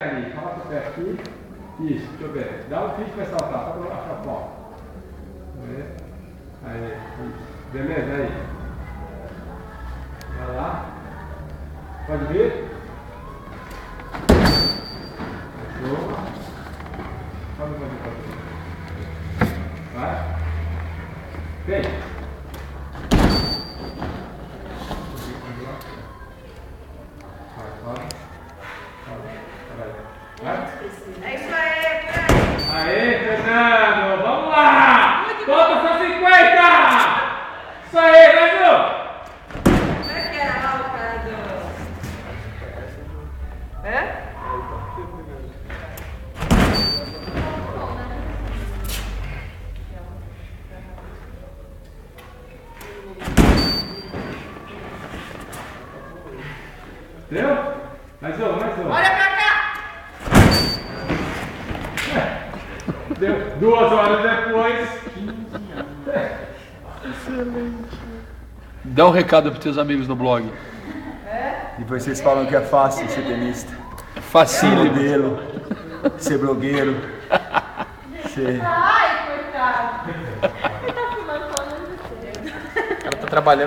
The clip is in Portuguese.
Ali, coloca o pé aqui. Isso, deixa eu ver. Dá um pique para saltar, só para achar o pau. Aí, isso. Beleza, aí. Vai lá. Pode vir. Show. Pode vir. Vai. Vem. É isso aí, Fernando! Aê, Fernando! Vamos lá! Falta só 50! Isso aí, vai, Ju! Como é que era lá o cara do... É? Deu? Mais um, mais um. Olha pra cá! Deu 2 horas depois. Excelente. Dá um recado para os teus amigos no blog. E vocês falam que é fácil ser tenista, É facinho. modelo, ser blogueiro, ser... Ai, coitado! Ele tá filmando falando de você. O cara tá trabalhando.